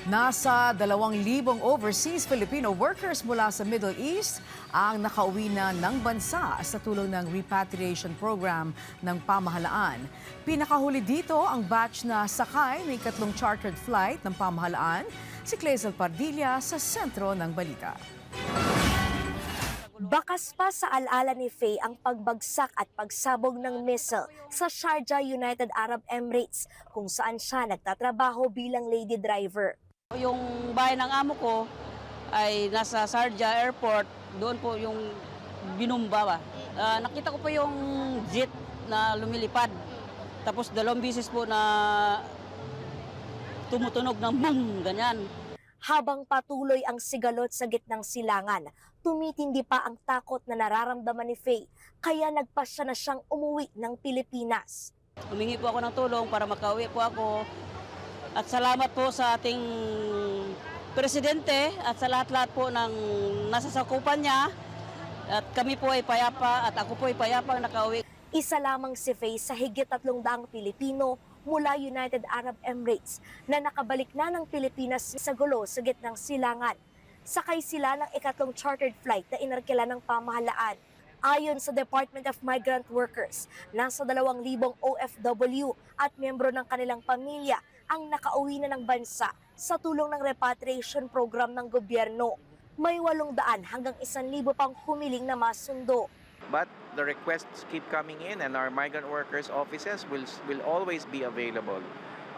Nasa 2,000 overseas Filipino workers mula sa Middle East ang nakauwi na ng bansa sa tulong ng repatriation program ng pamahalaan. Pinakahuli dito ang batch na sakay ng ikatlong chartered flight ng pamahalaan, si Clazel Pardilla sa sentro ng balita. Bakas pa sa alaala ni Faye ang pagbagsak at pagsabog ng missile sa Sharjah, United Arab Emirates, kung saan siya nagtatrabaho bilang lady driver. Yung bahay ng amo ko ay nasa Sharjah Airport, doon po yung binumba ba. Nakita ko po yung jet na lumilipad. Tapos 2 beses po na tumutunog ng boom, ganyan. Habang patuloy ang sigalot sa gitnang silangan, tumitindi pa ang takot na nararamdaman ni Faye, kaya nagpasya na siyang umuwi ng Pilipinas. Humingi po ako ng tulong para makauwi po ako. At salamat po sa ating presidente at sa lahat-lahat po ng nasasakupan niya. At kami po ay payapa at ako po ay payapang nakauwi. Isa lamang si Faye sa higit 300 Pilipino mula United Arab Emirates na nakabalik na ng Pilipinas sa gulo sa gitnang silangan. Sakay sila ng ikatlong chartered flight na inarkila ng pamahalaan. Ayon sa Department of Migrant Workers, nasa 2,000 OFW at miyembro ng kanilang pamilya ang nakauwi na ng bansa sa tulong ng repatriation program ng gobyerno. May 800 hanggang 1,000 pang humiling na masundo. But the requests keep coming in and our migrant workers offices will always be available.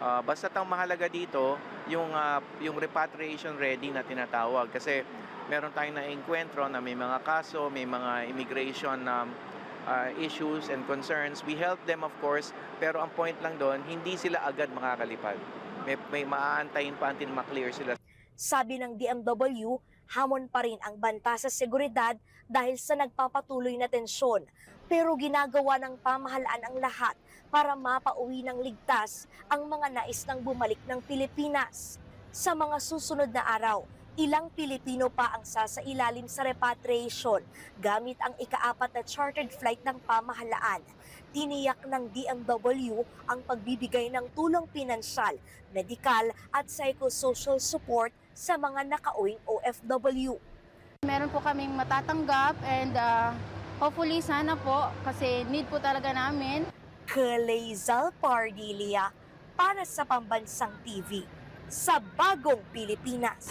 Basta't ang mahalaga dito yung repatriation ready na tinatawag, kasi meron tayong na-encuentro na may mga kaso, may mga immigration issues and concerns. We help them of course, pero ang point lang doon, hindi sila agad makakalipad. May maaantayin pa until ma-clear sila. Sabi ng DMW, hamon pa rin ang banta sa seguridad dahil sa nagpapatuloy na tensyon. Pero ginagawa ng pamahalaan ang lahat para mapauwi ng ligtas ang mga nais ng bumalik ng Pilipinas. Sa mga susunod na araw, ilang Pilipino pa ang sasailalim sa repatriation gamit ang ika-4 na chartered flight ng pamahalaan. Tiniyak ng DMW ang pagbibigay ng tulong pinansyal, medikal at psychosocial support sa mga nakauwing OFW. Meron po kaming matatanggap and hopefully sana po kasi need po talaga namin. Clazel Pardilla para sa Pambansang TV sa Bagong Pilipinas.